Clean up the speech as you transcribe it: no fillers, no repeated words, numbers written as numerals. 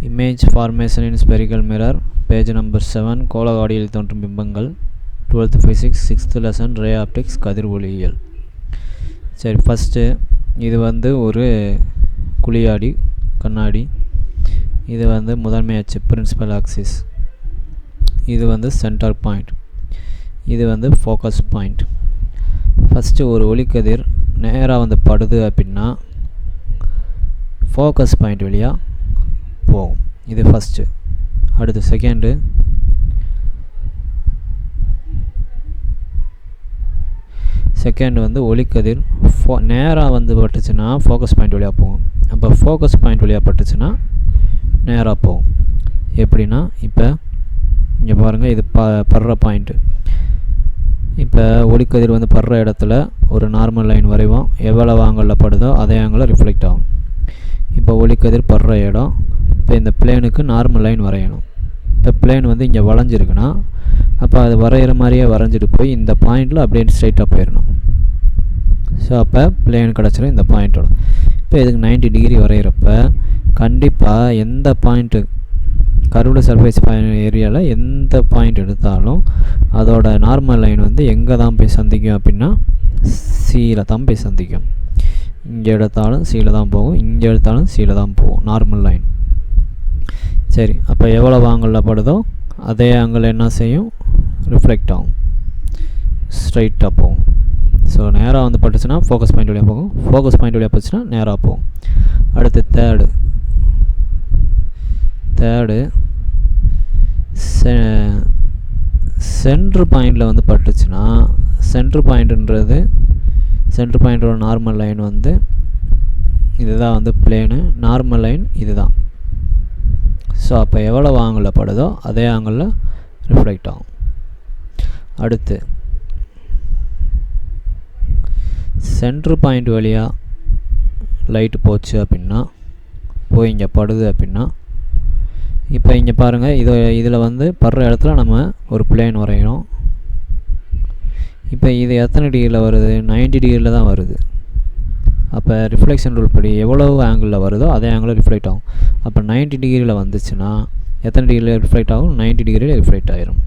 Image formation in spherical mirror, page number 7. கோளகாடியில் தோன்றும் பிம்பங்கள், 12th physics, 6th lesson, ray optics, கதிர் ஒளியியல். சரி, first இது வந்து ஒரு குழியாடி கண்ணாடி. இது வந்து முதன்மை அச்சு பிரின்சிபல் ஆக்சிஸ். இது வந்து சென்டர் பாயிண்ட். இது வந்து ஃபோக்கஸ் பாயிண்ட். ஃபஸ்ட்டு ஒரு ஒளிக்கதிர் நேராக வந்து படுது அப்படின்னா ஃபோக்கஸ் பாயிண்ட் வழியாக போகும். இது ஃபஸ்ட்டு. அடுத்து செகண்ட் வந்து ஒளிக்கதிர் நேராக வந்து பட்டுச்சுன்னா ஃபோக்கஸ் பாயிண்ட் வழியாக போகும். அப்போ ஃபோக்கஸ் பாயிண்ட் வழியாக பட்டுச்சுன்னா நேராக போகும். எப்படின்னா இப்போ இங்கே பாருங்கள், இது படுற பாயிண்ட்டு. இப்போ ஒளிக்கதிர் வந்து படுற இடத்துல ஒரு நார்மல் லைன் வரைவோம். எவ்வளோ ஆங்கிளில் படுதோ அதே ஆங்கிளில் ரிஃப்ளெக்ட் ஆகும். இப்போ ஒளிக்கதிர் படுற இடம், இப்போ இந்த பிளேனுக்கு நார்மல் லைன் வரையணும். இப்போ பிளேன் வந்து இங்கே வளைஞ்சிருக்குன்னா அப்போ அது வரைகிற மாதிரியே வரைஞ்சிட்டு போய் இந்த பாயிண்டில் அப்படியே ஸ்ட்ரைட்டாக போயிடணும். ஸோ அப்போ பிளேன் கிடச்சிடும் இந்த பாயிண்ட்டோட. இப்போ இதுக்கு 90 டிகிரி வரைகிறப்ப கண்டிப்பாக எந்த பாயிண்ட்டு கர்வ்டு சர்ஃபேஸ் ஏரியாவில் எந்த பாயிண்ட் எடுத்தாலும் அதோட நார்மல் லைன் வந்து எங்கே தான் போய் சந்திக்கும் அப்படின்னா சியில் தான் போய் சந்திக்கும். இங்கே எடுத்தாலும் சியில் தான் போகும், இங்கே எடுத்தாலும் சியில் தான் போகும் நார்மல் லைன். சரி, அப்போ எவ்வளோ ஆங்கிளில் படுதோ அதே ஆங்கிள் என்ன செய்யும், ரிஃப்ளெக்ட் ஆகும், ஸ்ட்ரைட்டாக போகும். ஸோ நேராக வந்து பட்டுச்சுன்னா ஃபோக்கஸ் பாயிண்ட் வழியாக போகும், ஃபோக்கஸ் பாயிண்ட் வழியாக போச்சுன்னா நேராக போகும். அடுத்து தேர்டு சென்ட்ரு பாயிண்டில் வந்து பட்டுச்சுன்னா சென்ட்ரு பாயிண்டோட நார்மல் லைன் வந்து இதுதான் வந்து பிளேனு, நார்மல் லைன் இதுதான். ஸோ அப்போ எவ்வளோ ஆங்கிளில் படுதோ அதே ஆங்கிளில் ரிஃப்ளெக்ட் ஆகும். அடுத்து சென்ட்ரு பாயிண்ட் வழியாக லைட்டு போச்சு அப்படின்னா போய் இங்கே படுது அப்படின்னா இப்போ இங்கே பாருங்கள், இதில் வந்து படுற இடத்துல நம்ம ஒரு பிளேன் வரையணும். இப்போ இது எத்தனை டிகிரியில் வருது, 90 டிகிரியில் தான் வருது. அப்போ ரிஃப்ளெக்ஷன் ரூல் படி எவ்வளோ ஆங்கிளில் வருதோ அதே ஆங்கிளில் ரிஃப்ளெக்ட் ஆகும். அப்போ 90 டிகிரியில் வந்துச்சுன்னா எத்தனை டிகிரியில் ரிஃப்ளெக்ட் ஆகும், 90 டிகிரியில் ரிஃப்ளெக்ட் ஆகிரும்.